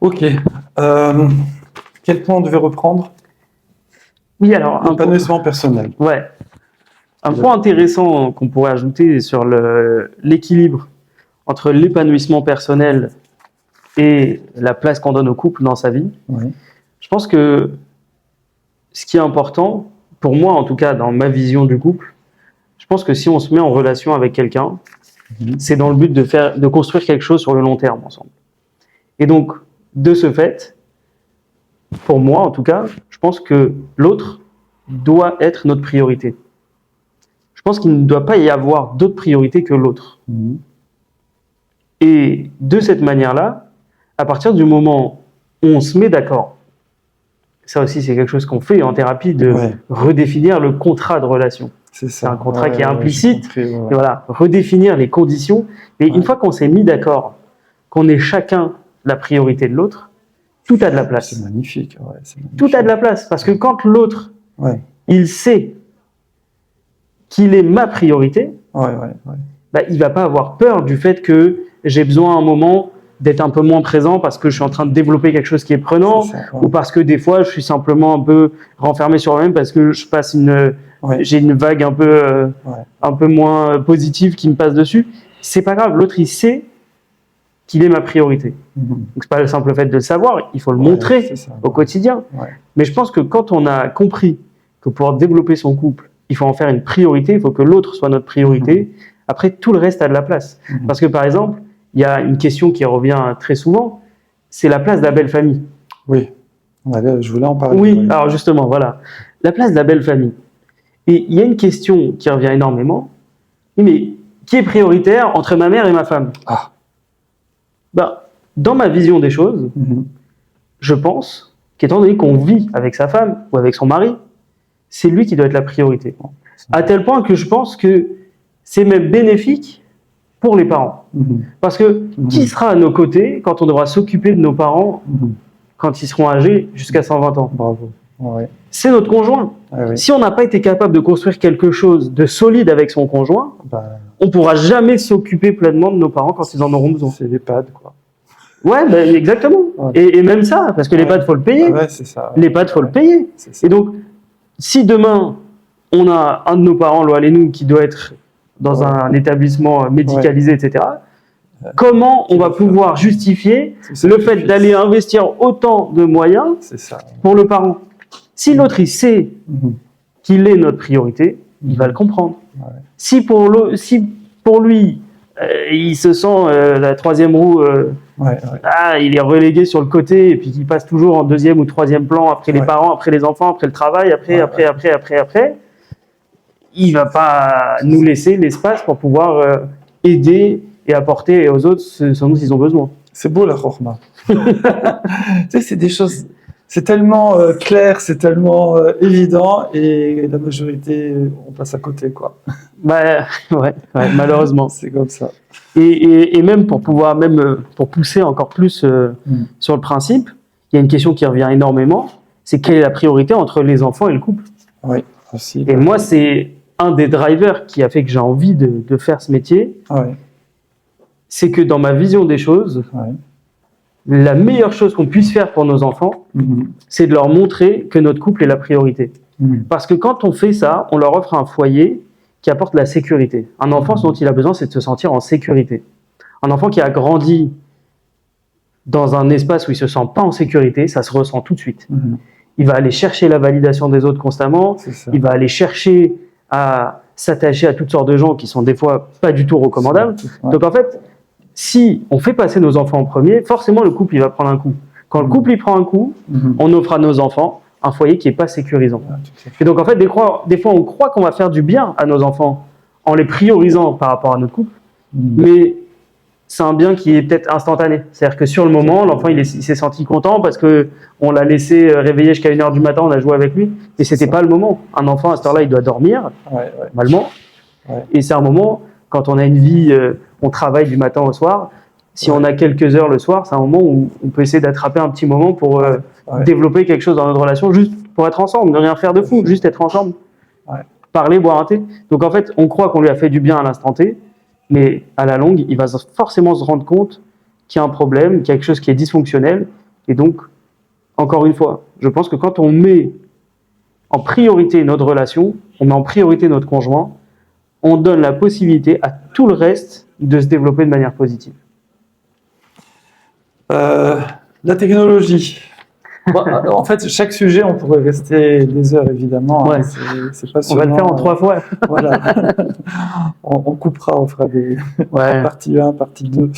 Ok. Quel point on devait reprendre? Oui, alors L'épanouissement personnel. ouais. Un point intéressant qu'on pourrait ajouter sur l'équilibre entre l'épanouissement personnel et la place qu'on donne au couple dans sa vie. Oui. Je pense que ce qui est important, pour moi en tout cas, dans ma vision du couple, je pense que si on se met en relation avec quelqu'un, c'est dans le but de construire quelque chose sur le long terme ensemble. Et donc, de ce fait, pour moi en tout cas, je pense que l'autre doit être notre priorité. Je pense qu'il ne doit pas y avoir d'autres priorités que l'autre. Et de cette manière-là, à partir du moment où on se met d'accord, ça aussi c'est quelque chose qu'on fait en thérapie, de redéfinir le contrat de relation. C'est un contrat qui est implicite, et voilà, redéfinir les conditions. Et une fois qu'on s'est mis d'accord, qu'on est chacun la priorité de l'autre, tout a de la place. C'est magnifique. Ouais, c'est magnifique. Tout a de la place, parce que quand l'autre, il sait qu'il est ma priorité, bah, il ne va pas avoir peur du fait que j'ai besoin à un moment d'être un peu moins présent parce que je suis en train de développer quelque chose qui est prenant, ou parce que des fois je suis simplement un peu renfermé sur moi-même parce que je passe j'ai une vague un peu moins positive qui me passe dessus. C'est pas grave, l'autre il sait qu'il est ma priorité. Donc c'est pas le simple fait de le savoir, il faut le montrer au quotidien. Mais je pense que quand on a compris que pour pouvoir développer son couple, il faut en faire une priorité, il faut que l'autre soit notre priorité. Après, tout le reste a de la place. Parce que par exemple, il y a une question qui revient très souvent, c'est la place de la belle famille. Oui, je voulais en parler. Oui, alors justement, voilà. La place de la belle famille. Et il y a une question qui revient énormément, mais qui est prioritaire entre ma mère et ma femme? Ben, dans ma vision des choses, je pense qu'étant donné qu'on vit avec sa femme ou avec son mari, c'est lui qui doit être la priorité. À tel point que je pense que c'est même bénéfique pour les parents. Parce que qui sera à nos côtés quand on devra s'occuper de nos parents quand ils seront âgés jusqu'à 120 ans? Bravo. C'est notre conjoint. Si on n'a pas été capable de construire quelque chose de solide avec son conjoint, on ne pourra jamais s'occuper pleinement de nos parents quand ils en auront besoin. C'est l'EHPAD, quoi. Ouais, ben, exactement. Et même ça, parce que l'EHPAD, il faut le payer. C'est ça. L'EHPAD, il faut le payer. Et donc, si demain, on a un de nos parents, Loal et nous, qui doit être dans un établissement médicalisé, etc., comment on va pouvoir justifier le fait d'aller investir autant de moyens pour le parent? Si l'autre, il sait qu'il est notre priorité, il va le comprendre. Si pour lui, il se sent la troisième roue, il est relégué sur le côté et puis qu'il passe toujours en deuxième ou troisième plan après les parents, après les enfants, après le travail, après, il va pas nous laisser l'espace pour pouvoir aider et apporter aux autres ce dont ils ont besoin. C'est beau la chorma. Tu sais, c'est des choses, c'est tellement clair, c'est tellement évident et la majorité, on passe à côté, quoi. Bah, ouais, malheureusement. C'est comme ça. Et même pour pouvoir, pour pousser encore plus sur le principe, il y a une question qui revient énormément, c'est quelle est la priorité entre les enfants et le couple? Oui, aussi. Et moi, c'est un des drivers qui a fait que j'ai envie de faire ce métier. C'est que dans ma vision des choses, la meilleure chose qu'on puisse faire pour nos enfants, c'est de leur montrer que notre couple est la priorité. Parce que quand on fait ça, on leur offre un foyer qui apporte la sécurité. Un enfant, ce dont il a besoin, c'est de se sentir en sécurité. Un enfant qui a grandi dans un espace où il ne se sent pas en sécurité, ça se ressent tout de suite. Il va aller chercher la validation des autres constamment, il va aller chercher à s'attacher à toutes sortes de gens qui sont des fois pas du tout recommandables. Donc en fait, si on fait passer nos enfants en premier, forcément le couple il va prendre un coup. Quand le couple il prend un coup, on offre à nos enfants un foyer qui n'est pas sécurisant. Et donc en fait, des fois on croit qu'on va faire du bien à nos enfants en les priorisant par rapport à notre couple, mais c'est un bien qui est peut-être instantané. C'est-à-dire que sur le moment, l'enfant il s'est senti content parce qu'on l'a laissé réveiller jusqu'à 1h du matin, on a joué avec lui, et c'était pas le moment. Un enfant à cette heure-là, il doit dormir, normalement, et c'est un moment, quand on a une vie, on travaille du matin au soir, si on a quelques heures le soir, c'est un moment où on peut essayer d'attraper un petit moment pour développer quelque chose dans notre relation, juste pour être ensemble, ne rien faire de fou, juste être ensemble, parler, boire un thé. Donc en fait, on croit qu'on lui a fait du bien à l'instant T, mais à la longue, il va forcément se rendre compte qu'il y a un problème, qu'il y a quelque chose qui est dysfonctionnel, Et donc, encore une fois, je pense que quand on met en priorité notre relation, on met en priorité notre conjoint, on donne la possibilité à tout le reste de se développer de manière positive. La technologie. Bon, en fait, chaque sujet, on pourrait rester des heures, évidemment. Ouais. Hein, c'est passionnant. On va le faire en 3 fois. Voilà. on coupera, on fera des partie 1, partie 2.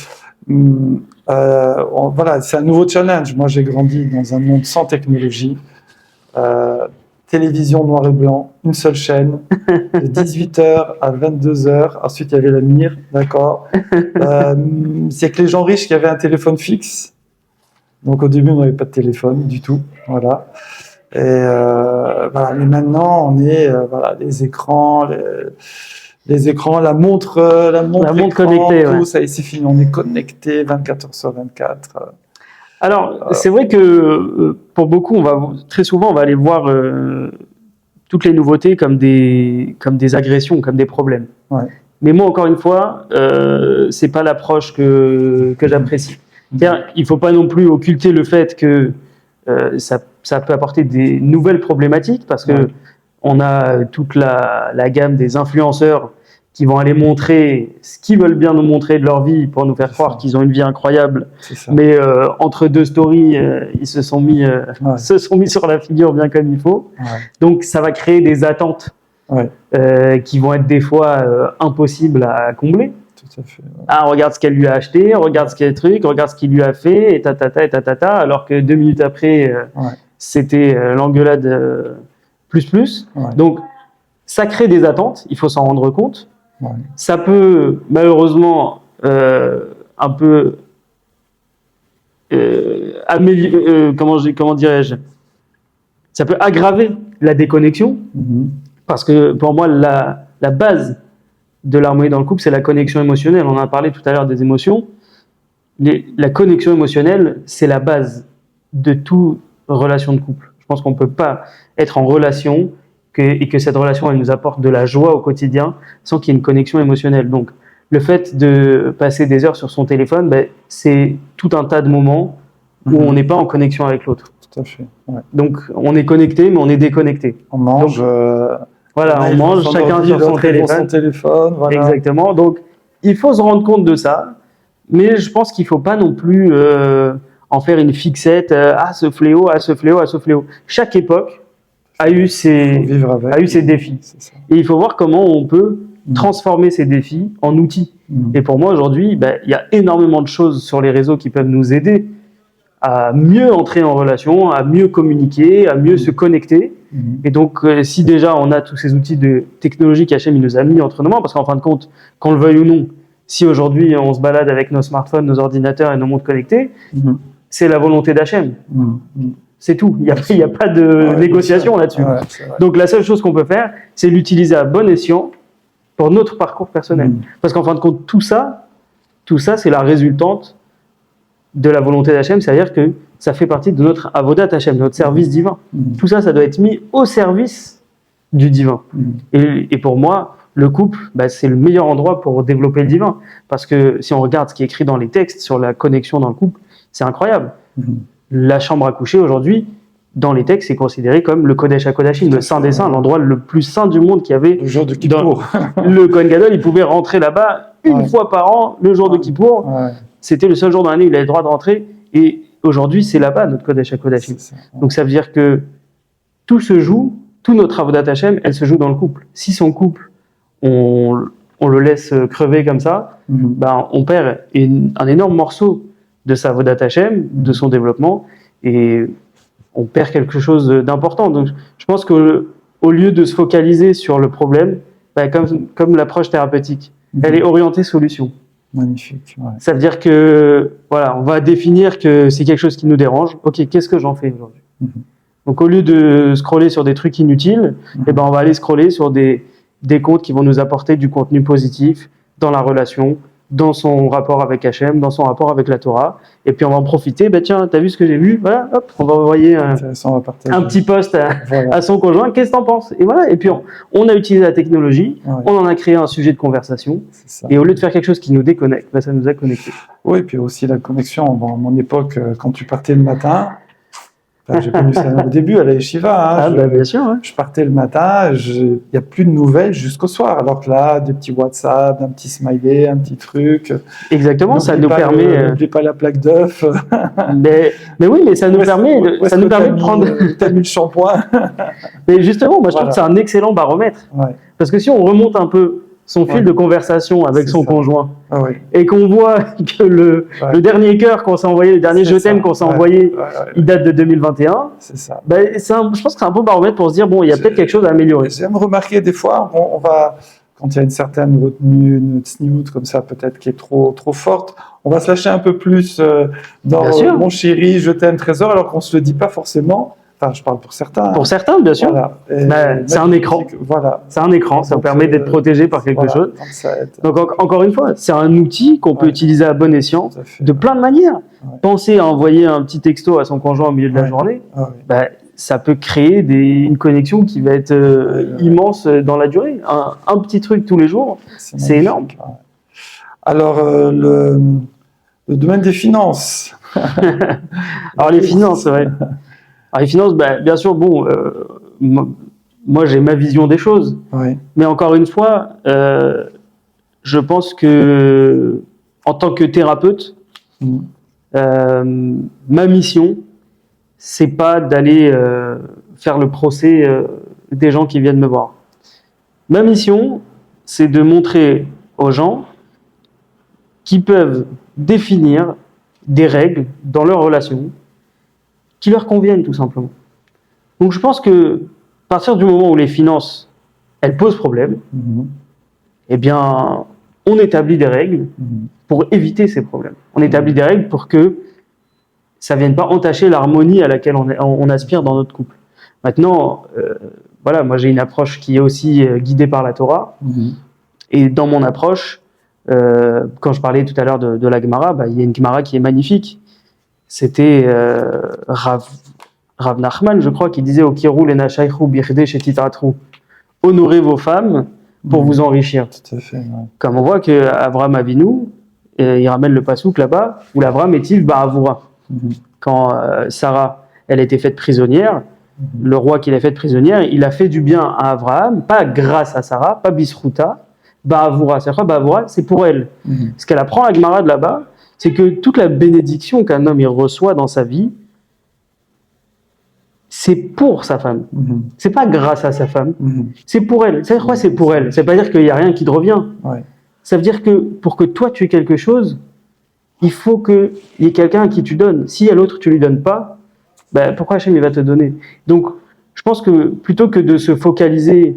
Voilà, c'est un nouveau challenge. Moi, j'ai grandi dans un monde sans technologie. Télévision noir et blanc, une seule chaîne, de 18h à 22h. Ensuite, il y avait la mire, d'accord. C'est que les gens riches qui avaient un téléphone fixe. Donc, au début, on n'avait pas de téléphone du tout. Voilà. Et voilà. Mais maintenant, on est voilà, les écrans, la montre connectée. Tout ça, et c'est fini. On est connecté 24h/24. Alors, c'est vrai que pour beaucoup, très souvent, on va aller voir toutes les nouveautés comme des agressions, comme des problèmes. Ouais. Mais moi, encore une fois, c'est pas l'approche que j'apprécie. C'est-à-dire, il faut pas non plus occulter le fait que ça peut apporter des nouvelles problématiques, parce que on a toute la gamme des influenceurs qui vont aller montrer ce qu'ils veulent bien nous montrer de leur vie pour nous faire croire qu'ils ont une vie incroyable. Mais entre 2 stories, ils se sont mis sur la figure bien comme il faut. Ouais. Donc ça va créer des attentes qui vont être des fois impossibles à combler. Tout à fait. Ouais. Ah, regarde ce qu'elle lui a acheté, regarde ce qu'elle truc, regarde ce qu'il lui a fait, et tatata, alors que 2 minutes après, c'était l'engueulade plus. Ouais. Donc ça crée des attentes, il faut s'en rendre compte. Ouais. Ça peut malheureusement un peu comment dirais-je, ça peut aggraver la déconnexion, parce que pour moi la base de l'harmonie dans le couple, c'est la connexion émotionnelle. On a parlé tout à l'heure des émotions. La connexion émotionnelle, c'est la base de toute relation de couple. Je pense qu'on ne peut pas être en relation et que cette relation elle nous apporte de la joie au quotidien sans qu'il y ait une connexion émotionnelle. Donc, le fait de passer des heures sur son téléphone, c'est tout un tas de moments où on n'est pas en connexion avec l'autre. Tout à fait. Ouais. Donc, on est connecté, mais on est déconnecté. On mange. Voilà, on mange chacun sur son téléphone. Voilà. Exactement. Donc, il faut se rendre compte de ça, mais je pense qu'il ne faut pas non plus en faire une fixette. Ce fléau. Chaque époque a eu ses défis. Et il faut voir comment on peut transformer ces défis en outils. Et pour moi, aujourd'hui, il y a énormément de choses sur les réseaux qui peuvent nous aider à mieux entrer en relation, à mieux communiquer, à mieux se connecter. Et donc, si déjà on a tous ces outils de technologie qu'Hachem nous a mis entre nos mains, parce qu'en fin de compte, qu'on le veuille ou non, si aujourd'hui on se balade avec nos smartphones, nos ordinateurs et nos montres connectées, c'est la volonté d'Hachem. C'est tout. Il n'y a pas de négociation là-dessus. Donc, la seule chose qu'on peut faire, c'est l'utiliser à bon escient pour notre parcours personnel. Parce qu'en fin de compte, tout ça, c'est la résultante de la volonté d'Hachem, c'est-à-dire que ça fait partie de notre avodat Hachem, notre service divin. Tout ça, ça doit être mis au service du divin. Et pour moi, le couple, c'est le meilleur endroit pour développer le divin. Parce que si on regarde ce qui est écrit dans les textes sur la connexion dans le couple, c'est incroyable. La chambre à coucher, aujourd'hui, dans les textes, c'est considéré comme le Kodesh HaKodashim, le Saint des Saints, l'endroit le plus saint du monde qu'il y avait. Le jour de Kippour. Le Kohen Gadol, il pouvait rentrer là-bas une fois par an, le jour de Kippour. C'était le seul jour dans l'année où il avait le droit de rentrer. Et aujourd'hui, c'est là-bas notre Kodesh HaKodashim. Donc ça veut dire que tout se joue, tout notre avodat Hashem, elle se joue dans le couple. Si son couple, on le laisse crever comme ça, on perd un énorme morceau de sa avodat Hashem, de son développement, et on perd quelque chose d'important. Donc je pense qu'au lieu de se focaliser sur le problème, comme l'approche thérapeutique, elle est orientée solution. Magnifique. Ouais. Ça veut dire que, voilà, on va définir que c'est quelque chose qui nous dérange. Ok, qu'est-ce que j'en fais aujourd'hui ? Donc, au lieu de scroller sur des trucs inutiles, on va aller scroller sur des comptes qui vont nous apporter du contenu positif dans la relation, dans son rapport avec Hachem, dans son rapport avec la Torah. Et puis on va en profiter. Bah tiens, t'as vu ce que j'ai vu? Voilà, hop, on va envoyer un petit post à son conjoint. Qu'est-ce que t'en penses? Et voilà. Et puis on a utilisé la technologie, on en a créé un sujet de conversation. Et au lieu de faire quelque chose qui nous déconnecte, bah, ça nous a connectés. Oui, et puis aussi la connexion. Bon, à mon époque, quand tu partais le matin, j'ai connu ça au début à la yeshiva. Bien sûr. Ouais. Je partais le matin, il n'y a plus de nouvelles jusqu'au soir. Alors que là, des petits WhatsApp, un petit smiley, un petit truc. Exactement, ça nous permet. N'oublie pas la plaque d'œuf. mais oui, mais ça nous permet de prendre. T'as mis le shampoing. Mais justement, moi je trouve que c'est un excellent baromètre. Ouais. Parce que si on remonte un peu son fil de conversation avec son conjoint, et qu'on voit que le dernier cœur qu'on s'est envoyé, le dernier je t'aime qu'on s'est envoyé, il date de 2021. C'est ça. Ben, je pense que c'est un bon baromètre pour se dire, bon, il y a peut-être quelque chose à améliorer. J'aime remarquer des fois, on va, quand il y a une certaine retenue, une sniout comme ça, peut-être qui est trop forte, on va se lâcher un peu plus dans mon chéri, je t'aime, trésor, alors qu'on ne se le dit pas forcément. Enfin, je parle pour certains. Pour certains, bien sûr. Voilà. C'est un écran. Voilà. C'est un écran, ça permet d'être protégé par quelque chose. Donc, encore une fois, c'est un outil qu'on peut utiliser à bon escient de plein de manières. Pensez à envoyer un petit texto à son conjoint au milieu de la journée. Ça peut créer une connexion qui va être immense dans la durée. Un petit truc tous les jours, c'est énorme. Alors, le domaine des finances. Alors, les finances, c'est vrai. Alors, les finances, bien sûr, bon, moi j'ai ma vision des choses, mais encore une fois, je pense que en tant que thérapeute, ma mission, c'est pas d'aller faire le procès des gens qui viennent me voir. Ma mission, c'est de montrer aux gens qui peuvent définir des règles dans leur relation qui leur conviennent tout simplement. Donc je pense que à partir du moment où les finances, elles posent problème, eh bien, on établit des règles pour éviter ces problèmes. On établit des règles pour que ça ne vienne pas entacher l'harmonie à laquelle on aspire dans notre couple. Maintenant, voilà, moi j'ai une approche qui est aussi guidée par la Torah. Et dans mon approche, quand je parlais tout à l'heure de la Gemara, il y a une Gemara qui est magnifique. C'était Rav Nachman, je crois, qui disait au Kirou lena shaykhu birde shetitatru, honorez vos femmes pour vous enrichir. Tout à fait. Comme on voit que Avram Avinu, il ramène le pasouk là-bas, où l'Avram est-il ba'avoura. Quand Sarah, elle a été faite prisonnière, le roi qui l'a faite prisonnière, il a fait du bien à Abraham, pas grâce à Sarah, pas bisruta, ba'avoura. C'est quoi ba'avoura? C'est pour elle. Ce qu'elle apprend à la Gemara de là-bas, c'est que toute la bénédiction qu'un homme il reçoit dans sa vie, c'est pour sa femme. C'est pas grâce à sa femme. C'est pour elle. C'est quoi? C'est pour elle. Ça veut pas dire qu'il y a rien qui te revient. Ça veut dire que pour que toi tu aies quelque chose, il faut qu'il y ait quelqu'un à qui tu donnes. Si à l'autre tu lui donnes pas, pourquoi Hachem il va te donner? Donc, je pense que plutôt que de se focaliser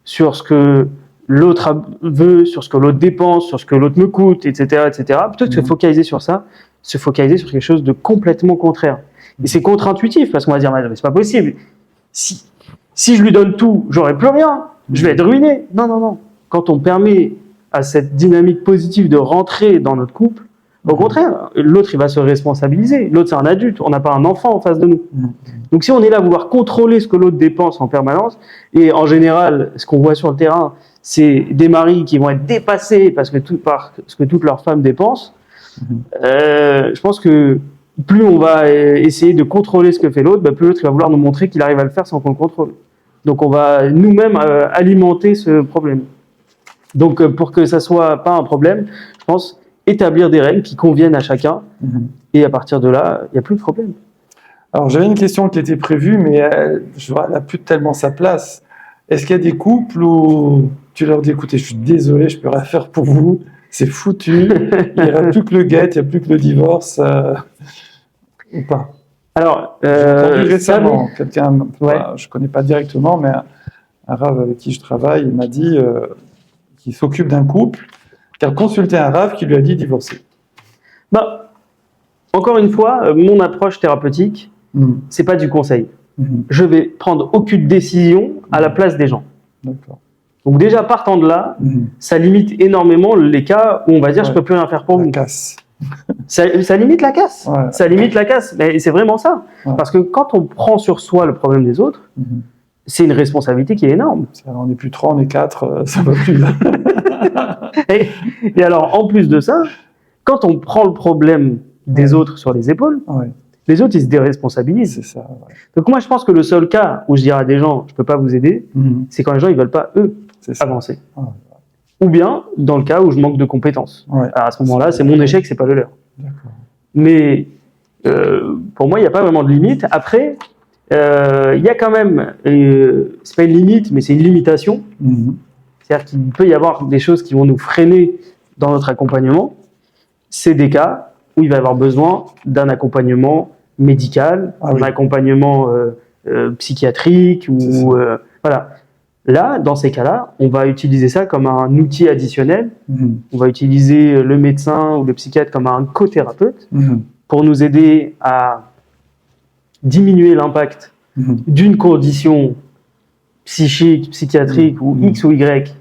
sur ce que l'autre veut, sur ce que l'autre dépense, sur ce que l'autre me coûte, etc., plutôt que de se focaliser sur ça, se focaliser sur quelque chose de complètement contraire. Et c'est contre-intuitif, parce qu'on va dire, mais c'est pas possible. Si je lui donne tout, j'aurai plus rien, je vais être ruiné. Non. Quand on permet à cette dynamique positive de rentrer dans notre couple, au contraire, l'autre il va se responsabiliser. L'autre c'est un adulte, on n'a pas un enfant en face de nous. Donc si on est là à vouloir contrôler ce que l'autre dépense en permanence, et en général, ce qu'on voit sur le terrain, c'est des maris qui vont être dépassés par ce que toutes leurs femmes dépensent. Je pense que plus on va essayer de contrôler ce que fait l'autre, plus l'autre va vouloir nous montrer qu'il arrive à le faire sans qu'on le contrôle. Donc on va nous-mêmes alimenter ce problème. Donc pour que ça soit pas un problème, je pense établir des règles qui conviennent à chacun, et à partir de là, il n'y a plus de problème. Alors j'avais une question qui était prévue, mais elle n'a plus tellement sa place. Est-ce qu'il y a des couples où tu leur dis, écoutez, je suis désolé, je ne peux rien faire pour vous, c'est foutu, il n'y aura plus que le guet, il n'y a plus que le divorce, ou pas? Alors, récemment, quelqu'un, je ne connais pas directement, mais un rave avec qui je travaille, il m'a dit qu'il s'occupe d'un couple qui a consulté un rave qui lui a dit divorcer. Encore une fois, mon approche thérapeutique, c'est pas du conseil. Je vais prendre aucune décision à la place des gens. D'accord. Donc déjà, partant de là, ça limite énormément les cas où on va dire je peux plus rien faire pour vous. Casse. Ça limite la casse. Ouais. Ça limite la casse. Mais c'est vraiment ça. Ouais. Parce que quand on prend sur soi le problème des autres, c'est une responsabilité qui est énorme. On n'est plus 3, on est 4, ça va plus. et alors, en plus de ça, quand on prend le problème des autres sur les épaules, les autres, ils se déresponsabilisent. C'est ça, ouais. Donc moi, je pense que le seul cas où je dirais à des gens, je peux pas vous aider, c'est quand les gens, ils veulent pas, eux, avancer. Ou bien, dans le cas où je manque de compétences. Alors, à ce moment-là, c'est mon échec, c'est pas le leur. Mais pour moi, il n'y a pas vraiment de limite. Après, il y a quand même, c'est pas une limite, mais c'est une limitation. C'est-à-dire qu'il peut y avoir des choses qui vont nous freiner dans notre accompagnement. C'est des cas où il va y avoir besoin d'un accompagnement médical, un accompagnement psychiatrique, ou voilà. Là, dans ces cas-là, on va utiliser ça comme un outil additionnel. On va utiliser le médecin ou le psychiatre comme un co-thérapeute pour nous aider à diminuer l'impact d'une condition psychique, psychiatrique ou X ou Y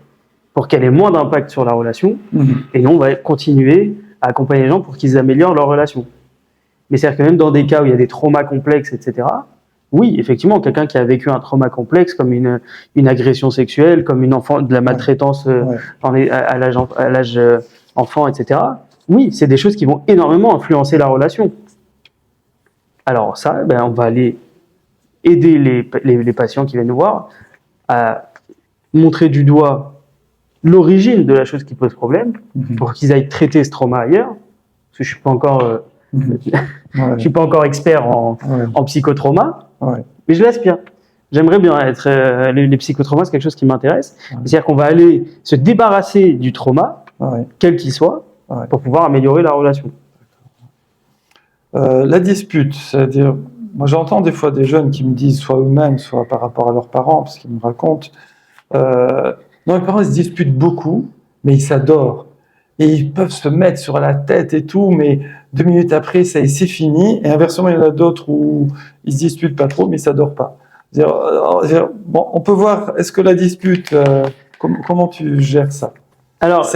pour qu'elle ait moins d'impact sur la relation. Et nous, on va continuer à accompagner les gens pour qu'ils améliorent leur relation. Mais c'est-à-dire que même dans des cas où il y a des traumas complexes, etc., oui, effectivement, quelqu'un qui a vécu un trauma complexe comme une agression sexuelle, comme de la maltraitance à l'âge enfant, etc., oui, c'est des choses qui vont énormément influencer la relation. Alors ça, on va aller aider les patients qui viennent nous voir à montrer du doigt l'origine de la chose qui pose problème pour qu'ils aillent traiter ce trauma ailleurs. Parce que je suis pas encore, je suis pas encore expert en psychotrauma, mais je l'aspire. J'aimerais bien être. Les psychotraumas, c'est quelque chose qui m'intéresse. C'est-à-dire qu'on va aller se débarrasser du trauma, quel qu'il soit, pour pouvoir améliorer la relation. La dispute, c'est-à-dire, moi j'entends des fois des jeunes qui me disent, soit eux-mêmes, soit par rapport à leurs parents, parce qu'ils me racontent, non, les parents ils se disputent beaucoup, mais ils s'adorent. Et ils peuvent se mettre sur la tête et tout, mais 2 minutes après, c'est fini. Et inversement, il y en a d'autres où ils se disputent pas trop, mais ils s'adorent pas. Bon, on peut voir, est-ce que la dispute, comment tu gères ça? Alors,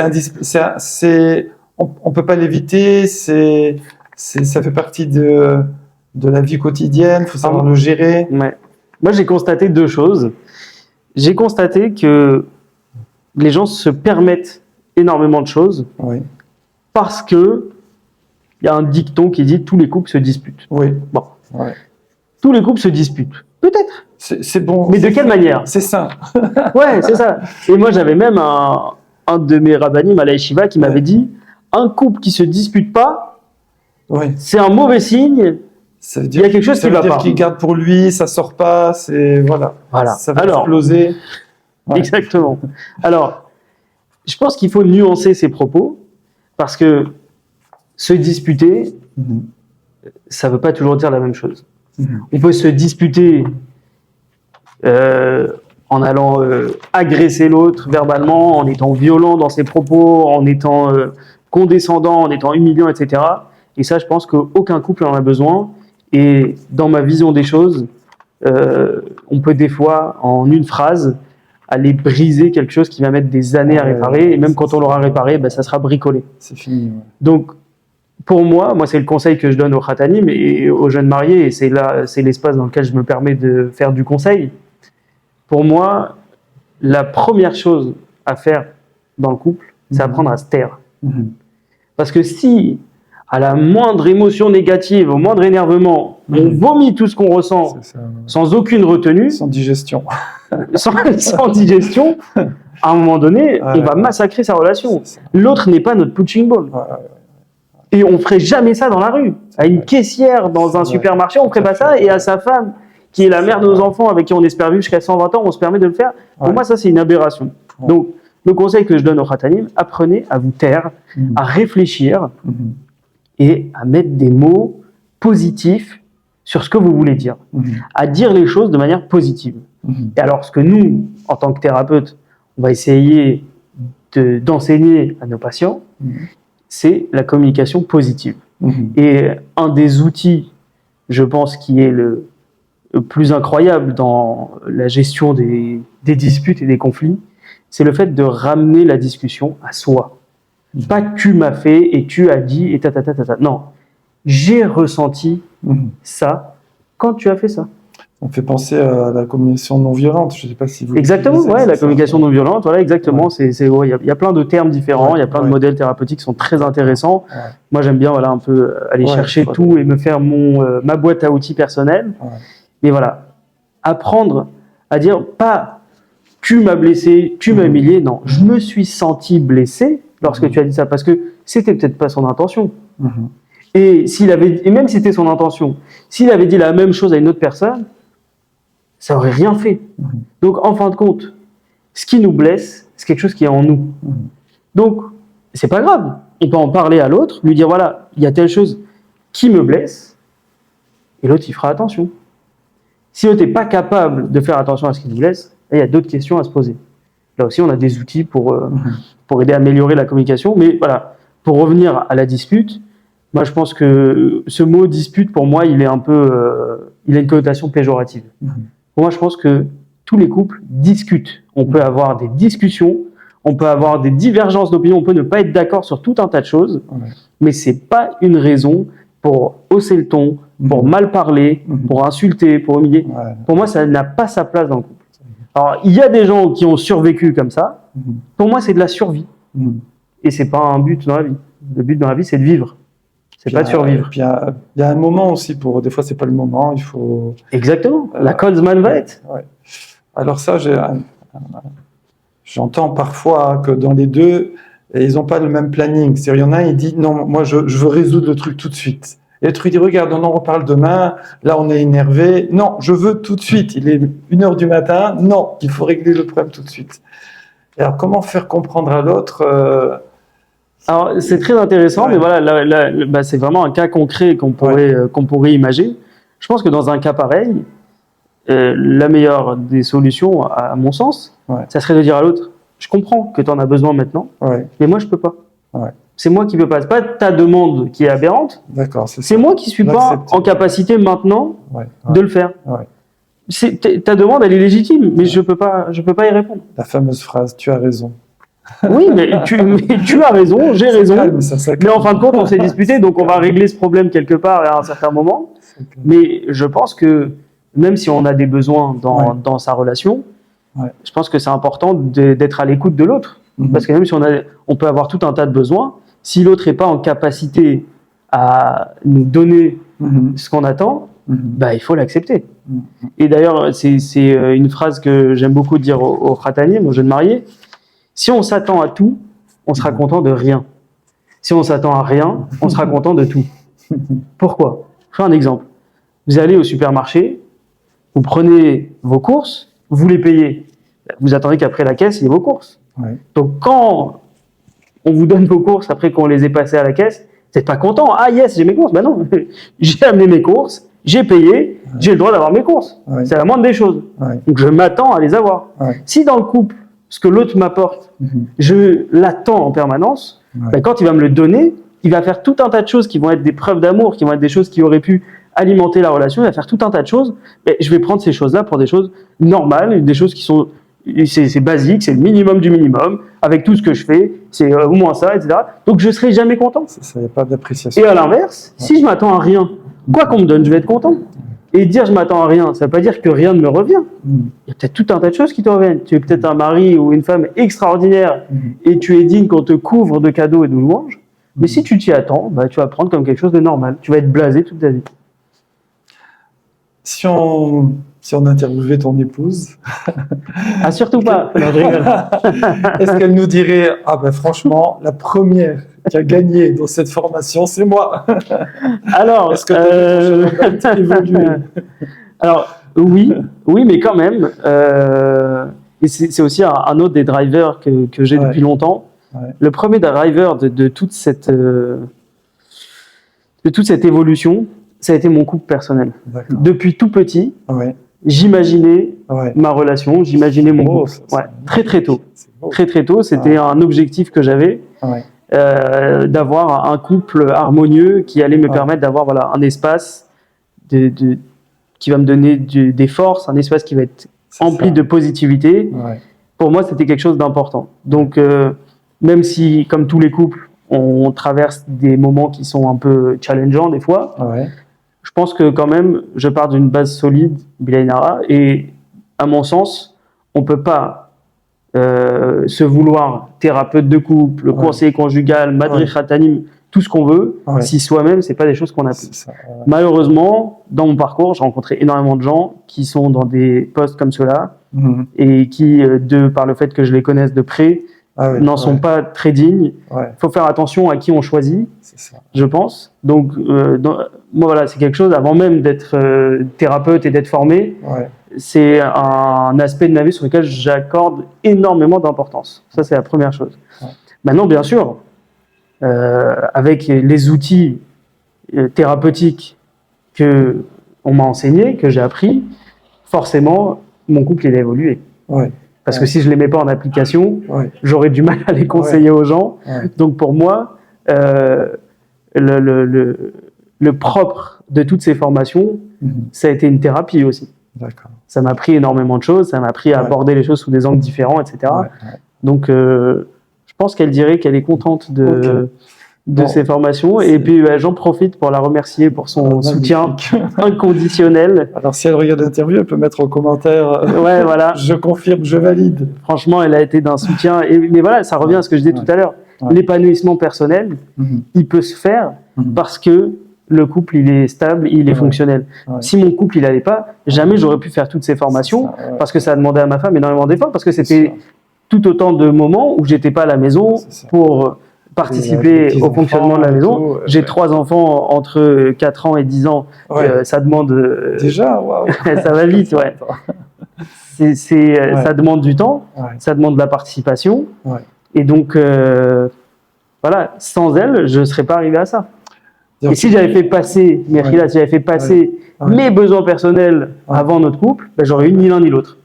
on peut pas l'éviter, ça fait partie de la vie quotidienne, il faut savoir le gérer. Ouais. Moi, j'ai constaté 2 choses. J'ai constaté que les gens se permettent énormément de choses parce que il y a un dicton qui dit tous les couples se disputent. Bon. Tous les couples se disputent. Peut-être. C'est bon. Mais de quelle manière? C'est ça. Ouais, c'est ça. Et moi, j'avais même un de mes rabbinim à la yeshiva qui m'avait dit un couple qui se dispute pas, c'est un mauvais signe. Ça veut dire, il y a quelque chose qui va pas. Qu'il garde pour lui, ça sort pas, voilà. Ça va exploser. Exactement. Alors, je pense qu'il faut nuancer ses propos parce que se disputer, ça veut pas toujours dire la même chose. On peut se disputer en allant agresser l'autre verbalement, en étant violent dans ses propos, en étant condescendant, en étant humiliant, etc. Et ça, je pense qu'aucun couple en a besoin. Et dans ma vision des choses, on peut des fois, en une phrase, aller briser quelque chose qui va mettre des années à réparer. Et même quand on l'aura réparé, ça sera bricolé. C'est fini. Donc, pour moi, c'est le conseil que je donne aux khatanim et aux jeunes mariés, et c'est l'espace dans lequel je me permets de faire du conseil. Pour moi, la première chose à faire dans le couple, c'est apprendre à se taire. Parce que si, à la moindre émotion négative, au moindre énervement, on vomit tout ce qu'on ressent sans aucune retenue, sans digestion, sans digestion, à un moment donné, on va massacrer sa relation. L'autre n'est pas notre punching ball. Et on ferait jamais ça dans la rue. À une caissière dans un supermarché, on ferait pas ça. Et à sa femme, qui est la mère de nos enfants, avec qui on espère vivre jusqu'à 120 ans, on se permet de le faire. Pour moi, ça, c'est une aberration. Donc, le conseil que je donne aux khatanim, apprenez à vous taire, à réfléchir et à mettre des mots positifs sur ce que vous voulez dire. À dire les choses de manière positive. Et alors, ce que nous, en tant que thérapeutes, on va essayer d'enseigner à nos patients, c'est la communication positive. Et un des outils, je pense, qui est le plus incroyable dans la gestion des disputes et des conflits, c'est le fait de ramener la discussion à soi. Pas tu m'as fait et tu as dit et ta. Non, j'ai ressenti ça quand tu as fait ça. On fait penser à la communication non violente. Je sais pas si vous. Exactement, ouais, la communication non violente, voilà, exactement. Ouais. Il y a plein de termes différents, il y a plein de modèles thérapeutiques qui sont très intéressants. Ouais. Moi, j'aime bien, voilà, un peu aller chercher tout et me faire ma boîte à outils personnelle. Ouais. Mais voilà, apprendre à dire pas tu m'as blessé, tu m'as humilié. Non, je me suis senti blessé lorsque tu as dit ça parce que c'était peut-être pas son intention. Et même si c'était son intention, s'il avait dit la même chose à une autre personne, ça aurait rien fait. Donc, en fin de compte, ce qui nous blesse, c'est quelque chose qui est en nous. Donc, c'est pas grave. On peut en parler à l'autre, lui dire, voilà, il y a telle chose qui me blesse, et l'autre, il fera attention. Si l'autre n'est pas capable de faire attention à ce qui nous blesse, il y a d'autres questions à se poser. Là aussi, on a des outils pour aider à améliorer la communication. Mais voilà, pour revenir à la dispute, moi, je pense que ce mot dispute, pour moi, il est un peu, il a une connotation péjorative. Pour moi, je pense que tous les couples discutent. On peut avoir des discussions, on peut avoir des divergences d'opinion, on peut ne pas être d'accord sur tout un tas de choses, mais c'est pas une raison pour hausser le ton, pour mal parler, pour insulter, pour humilier. Pour moi, ça n'a pas sa place dans le couple. Alors, il y a des gens qui ont survécu comme ça. Pour moi, c'est de la survie. Et c'est pas un but dans la vie. Le but dans la vie, c'est de vivre. C'est pas de survivre. Il y a un moment aussi pour. Des fois, c'est pas le moment. Il faut. Exactement. La Coldsman va être. Alors ça, j'entends parfois que dans les deux, ils n'ont pas le même planning. C'est-à-dire, il y en a un, il dit non, moi, je veux résoudre le truc tout de suite. Et l'autre, il dit regarde, on en reparle demain. Là, on est énervé. Non, je veux tout de suite. Il est 1h du matin. Non, il faut régler le problème tout de suite. Et alors, comment faire comprendre à l'autre Alors, c'est très intéressant, mais voilà, c'est vraiment un cas concret qu'on pourrait imaginer. Je pense que dans un cas pareil, la meilleure des solutions, à mon sens, ça serait de dire à l'autre, je comprends que tu en as besoin maintenant, mais moi, je peux pas. C'est moi qui peux pas. C'est pas ta demande qui est aberrante. D'accord, c'est moi qui suis pas en capacité maintenant de le faire. Ta demande, elle est légitime, mais je peux pas y répondre. La fameuse phrase, tu as raison. Oui, mais tu as raison, j'ai raison. Mais en fin de compte, on s'est disputé, donc on va régler ce problème quelque part à un certain moment. Mais je pense que même si on a des besoins dans sa relation, je pense que c'est important d'être à l'écoute de l'autre. Parce que même si on peut avoir tout un tas de besoins, si l'autre n'est pas en capacité à nous donner ce qu'on attend, il faut l'accepter. Et d'ailleurs, c'est une phrase que j'aime beaucoup dire aux frataniers, aux jeunes mariés. Si on s'attend à tout, on sera content de rien. Si on s'attend à rien, on sera content de tout. Pourquoi ? Je fais un exemple. Vous allez au supermarché, vous prenez vos courses, vous les payez. Vous attendez qu'après la caisse, il y ait vos courses. Donc quand on vous donne vos courses après qu'on les ait passées à la caisse, vous n'êtes pas content. Ah yes, j'ai mes courses. Ben non, j'ai amené mes courses, j'ai payé, j'ai le droit d'avoir mes courses. C'est la moindre des choses. Donc je m'attends à les avoir. Si dans le couple, ce que l'autre m'apporte, je l'attends en permanence, quand il va me le donner, il va faire tout un tas de choses qui vont être des preuves d'amour, qui vont être des choses qui auraient pu alimenter la relation, il va faire tout un tas de choses, mais je vais prendre ces choses-là pour des choses normales, des choses qui sont, c'est basique, c'est le minimum du minimum, avec tout ce que je fais, c'est au moins ça, etc. Donc je ne serai jamais content. Ça n'y a pas d'appréciation. Et à l'inverse, si je m'attends à rien, quoi qu'on me donne, je vais être content. Et dire je m'attends à rien, ça ne veut pas dire que rien ne me revient. Il y a peut-être tout un tas de choses qui te reviennent. Tu es peut-être un mari ou une femme extraordinaire et tu es digne qu'on te couvre de cadeaux et de louanges. Mais si tu t'y attends, tu vas prendre comme quelque chose de normal. Tu vas être blasé toute ta vie. Si on interviewait ton épouse... Ah, surtout pas. Non, je rigole. Est-ce qu'elle nous dirait « Ah ben franchement, la première qui a gagné dans cette formation, c'est moi ». Alors, est-ce que tu as évolué? Alors, oui, mais quand même. Et c'est aussi un autre des drivers que j'ai depuis longtemps. Le premier driver de toute cette évolution, ça a été mon couple personnel. Depuis tout petit, j'imaginais ma relation, j'imaginais mon couple. Très très tôt. Très très tôt, c'était un objectif que j'avais, d'avoir un couple harmonieux qui allait me permettre d'avoir un espace qui va me donner des forces, un espace qui va être empli de positivité. pour moi, c'était quelque chose d'important. Donc, même si, comme tous les couples, on traverse des moments qui sont un peu challengeants des fois, je pense que quand même, je pars d'une base solide, Bilal Nara, et à mon sens, on peut pas se vouloir thérapeute de couple, conseiller conjugal, madri khatanim, tout ce qu'on veut, si soi-même, c'est pas des choses qu'on applique. Malheureusement, dans mon parcours, j'ai rencontré énormément de gens qui sont dans des postes comme ceux-là et qui, par le fait que je les connaisse de près, n'en sont pas très dignes. Il faut faire attention à qui on choisit, je pense. Donc, moi, voilà, c'est quelque chose, avant même d'être thérapeute et d'être formé, c'est un aspect de ma vie sur lequel j'accorde énormément d'importance. Ça, c'est la première chose. Maintenant, bien sûr, avec les outils thérapeutiques que on m'a enseignés, que j'ai appris, forcément, mon couple, il a évolué. Parce que si je ne les mets pas en application, j'aurais du mal à les conseiller aux gens. Donc, pour moi, le propre de toutes ces formations, ça a été une thérapie aussi. Ça m'a appris énormément de choses, ça m'a appris à aborder les choses sous des angles différents, etc. Donc, je pense qu'elle dirait qu'elle est contente de ces formations. Et puis, j'en profite pour la remercier pour son soutien inconditionnel. Alors, si elle regarde l'interview, elle peut mettre en commentaire voilà. Je confirme, je valide. Franchement, elle a été d'un soutien. Mais voilà, ça revient à ce que je disais tout à l'heure. L'épanouissement personnel, il peut se faire parce que le couple, il est stable, il est fonctionnel. Si mon couple, il n'allait pas, jamais j'aurais pu faire toutes ces formations parce que ça a demandé à ma femme énormément d'efforts, parce que c'était tout autant de moments où j'étais pas à la maison pour participer au fonctionnement de la maison. J'ai 3 enfants entre 4 ans et 10 ans. Ça demande... Déjà, waouh. Ça va vite, ça demande du temps, ça demande de la participation. Et donc, voilà, sans elle, je ne serais pas arrivé à ça. Et si j'avais fait passer, si j'avais fait passer mes besoins personnels avant notre couple, j'aurais eu ni l'un ni l'autre.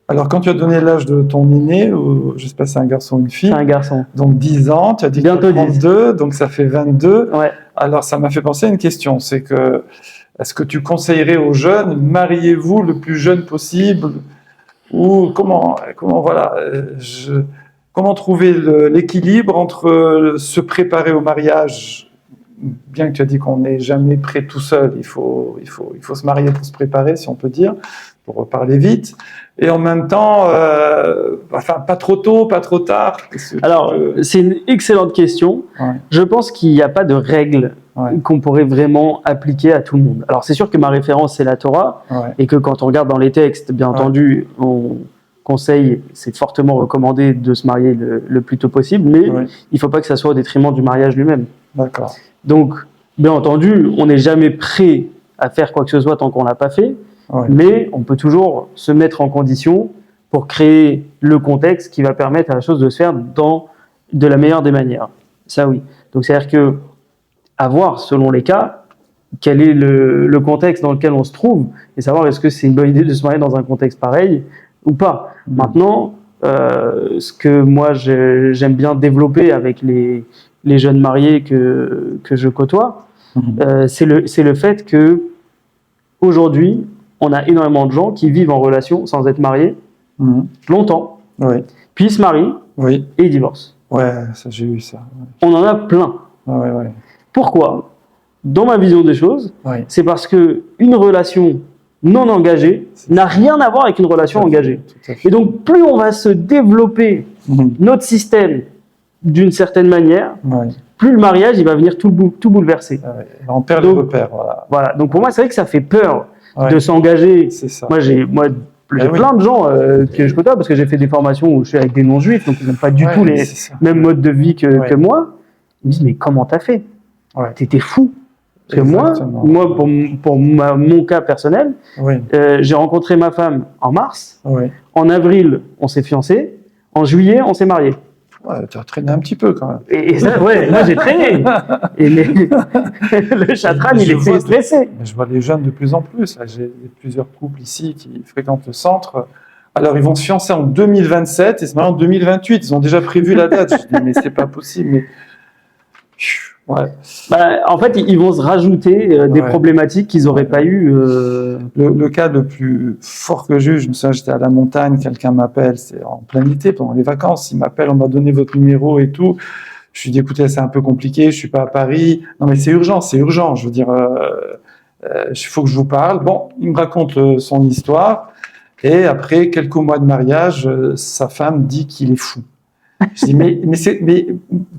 Alors, quand tu as donné l'âge de ton aîné, je sais pas si c'est un garçon ou une fille. C'est un garçon. Donc 10 ans, tu as dit bientôt 32, donc ça fait 22. Alors, ça m'a fait penser à une question, c'est que, est-ce que tu conseillerais aux jeunes, mariez-vous le plus jeune possible, ou comment trouver l'équilibre entre se préparer au mariage, bien que tu as dit qu'on n'est jamais prêt tout seul, il faut se marier pour se préparer, si on peut dire, pour parler vite, et en même temps, pas trop tôt, pas trop tard. Alors, c'est une excellente question. Je pense qu'il n'y a pas de règle qu'on pourrait vraiment appliquer à tout le monde. Alors, c'est sûr que ma référence, c'est la Torah, et que quand on regarde dans les textes, bien entendu, on conseille, c'est fortement recommandé de se marier le plus tôt possible, mais il ne faut pas que ça soit au détriment du mariage lui-même. D'accord. Donc, bien entendu, on n'est jamais prêt à faire quoi que ce soit tant qu'on ne l'a pas fait, mais on peut toujours se mettre en condition pour créer le contexte qui va permettre à la chose de se faire de la meilleure des manières. Ça, oui. Donc, c'est-à-dire que, à voir, selon les cas, quel est le contexte dans lequel on se trouve, et savoir est-ce que c'est une bonne idée de se marier dans un contexte pareil ou pas. Maintenant, ce que moi j'aime bien développer avec les jeunes mariés que je côtoie, c'est le fait que aujourd'hui, on a énormément de gens qui vivent en relation sans être mariés longtemps, puis ils se marient et ils divorcent. Ça, j'ai eu ça. On en a plein. Pourquoi ? Dans ma vision des choses, c'est parce que une relation non engagée n'a rien à voir avec une relation engagée. Et donc, plus on va se développer notre système d'une certaine manière, plus le mariage il va venir tout bouleverser. On perd les repères. Voilà. Donc, pour moi, c'est vrai que ça fait peur de s'engager. Moi, j'ai plein de gens que je côtoie parce que j'ai fait des formations où je suis avec des non-juifs, donc ils n'ont pas du tout les mêmes modes de vie que moi. Ils me disent, mais comment t'as fait ? T'étais fou. Parce que moi, pour mon cas personnel, j'ai rencontré ma femme en mars. En avril, on s'est fiancés. En juillet, on s'est mariés. Tu as traîné un petit peu quand même. Et ça, moi j'ai traîné. Et le chatran, il était stressé. Je vois les jeunes de plus en plus. J'ai plusieurs couples ici qui fréquentent le centre. Alors, ils vont se fiancer en 2027 et se marier en 2028. Ils ont déjà prévu la date. Je dis, mais c'est pas possible. Mais Ouais. Bah, en fait, ils vont se rajouter des problématiques qu'ils n'auraient pas eu. Le cas le plus fort que j'ai eu, je me souviens, j'étais à la montagne, quelqu'un m'appelle, c'est en plein été, pendant les vacances, il m'appelle, on m'a donné votre numéro et tout. Je lui dis, écoutez, c'est un peu compliqué, je suis pas à Paris. Non, mais c'est urgent, je veux dire, il faut que je vous parle. Bon, il me raconte son histoire. Et après quelques mois de mariage, sa femme dit qu'il est fou. Je dis, mais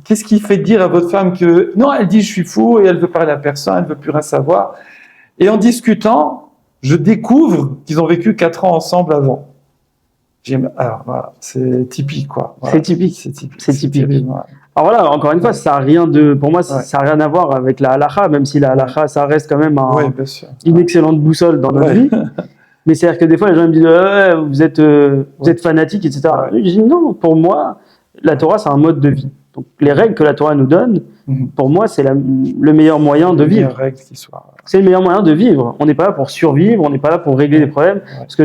qu'est-ce qui fait dire à votre femme que... Non, elle dit, je suis fou et elle veut parler à personne, elle veut plus rien savoir. Et en discutant, je découvre qu'ils ont vécu 4 ans ensemble avant. Alors, voilà, c'est typique, quoi. Voilà. C'est typique. C'est typique. Terrible, ouais. Alors voilà, encore une fois, ça a rien pour moi, ça n'a rien à voir avec la halakha, même si la halakha, ça reste quand même une excellente boussole dans notre vie. Mais c'est-à-dire que des fois, les gens me disent vous êtes fanatique, etc. Je dis non, pour moi, la Torah, c'est un mode de vie. Donc les règles que la Torah nous donne, pour moi, c'est le meilleur moyen de vivre. C'est le meilleur moyen de vivre. On n'est pas là pour survivre, on n'est pas là pour régler des problèmes. Parce que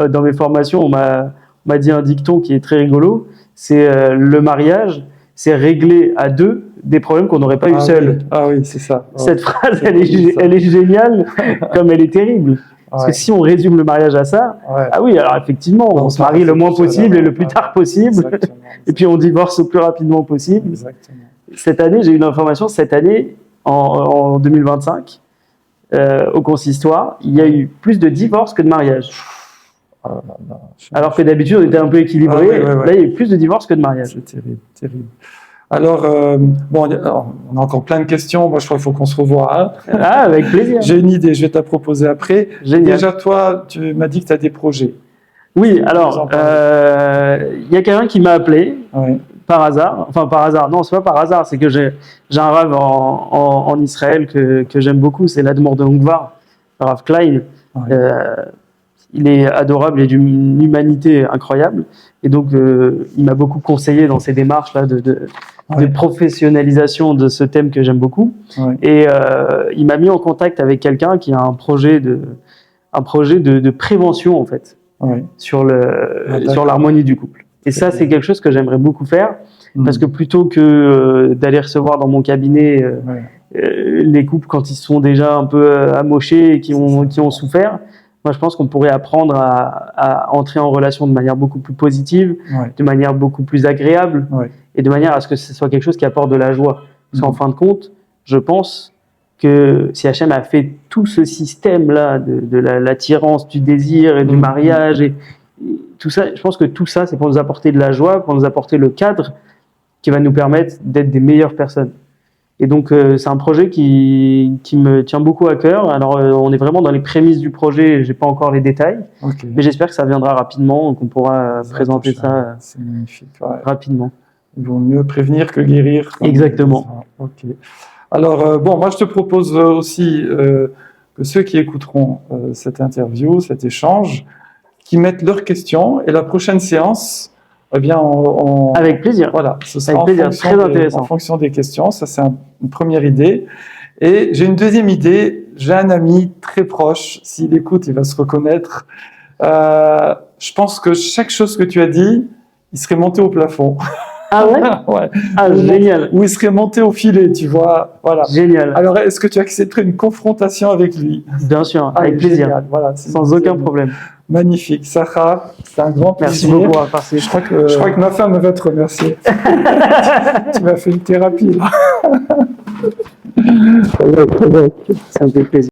dans mes formations, on m'a dit un dicton qui est très rigolo, c'est le mariage, c'est régler à 2 des problèmes qu'on n'aurait pas eu seul. Ah oui, c'est ça. Cette phrase, elle est géniale, comme elle est terrible. Parce que si on résume le mariage à ça, ah oui, alors effectivement, on se marie le moins possible et le plus tard possible, et puis on divorce le plus rapidement possible. Exactement. Cette année, j'ai eu une information, en 2025, au consistoire, il y a eu plus de divorces que de mariages. Alors que d'habitude, on était un peu équilibré, là, il y a eu plus de divorces que de mariages. C'est terrible, terrible. Alors, on a encore plein de questions. Moi, je crois qu'il faut qu'on se revoie. Hein. Ah, avec plaisir. J'ai une idée, je vais te la proposer après. Génial. Déjà, toi, tu m'as dit que tu as des projets. Oui, alors, il y a quelqu'un qui m'a appelé par hasard. Enfin, par hasard. Non, c'est pas par hasard. C'est que j'ai un rave en Israël que j'aime beaucoup. C'est l'Admor de Ongvar, le Rav Klein. Il est adorable et d'une humanité incroyable. Et donc, il m'a beaucoup conseillé dans ces démarches-là de professionnalisation de ce thème que j'aime beaucoup. Et il m'a mis en contact avec quelqu'un qui a un projet de prévention, en fait, sur l'harmonie du couple. Et ça, c'est quelque chose que j'aimerais beaucoup faire, parce que plutôt que d'aller recevoir dans mon cabinet les couples quand ils sont déjà un peu amochés et qui ont souffert, moi, je pense qu'on pourrait apprendre à entrer en relation de manière beaucoup plus positive, de manière beaucoup plus agréable, et de manière à ce que ce soit quelque chose qui apporte de la joie. Parce qu'en fin de compte, je pense que si Hachem a fait tout ce système-là de l'attirance, du désir et du mariage, et tout ça, je pense que tout ça, c'est pour nous apporter de la joie, pour nous apporter le cadre qui va nous permettre d'être des meilleures personnes. Et donc, c'est un projet qui me tient beaucoup à cœur. Alors, on est vraiment dans les prémices du projet, j'ai pas encore les détails, mais j'espère que ça viendra rapidement, qu'on pourra présenter ça rapidement. Il vaut mieux prévenir que guérir. Exactement. Ok. Alors, moi, je te propose aussi que ceux qui écouteront cette interview, cet échange, qui mettent leurs questions, et la prochaine séance, eh bien, avec plaisir. Voilà, ce sera avec plaisir, très intéressant. En fonction des questions. Ça, c'est une première idée. Et j'ai une deuxième idée. J'ai un ami très proche. S'il écoute, il va se reconnaître. Je pense que chaque chose que tu as dit, il serait monté au plafond. Ah ouais? Génial. Ou il serait monté au filet, tu vois. Voilà. Génial. Alors, est-ce que tu accepterais une confrontation avec lui? Bien sûr, avec plaisir. Génial. Voilà, sans aucun problème. Magnifique. Sarah, c'est un grand plaisir. Merci beaucoup. Je crois que ma femme va te remercier. Tu m'as fait une thérapie, là. Ça me fait plaisir.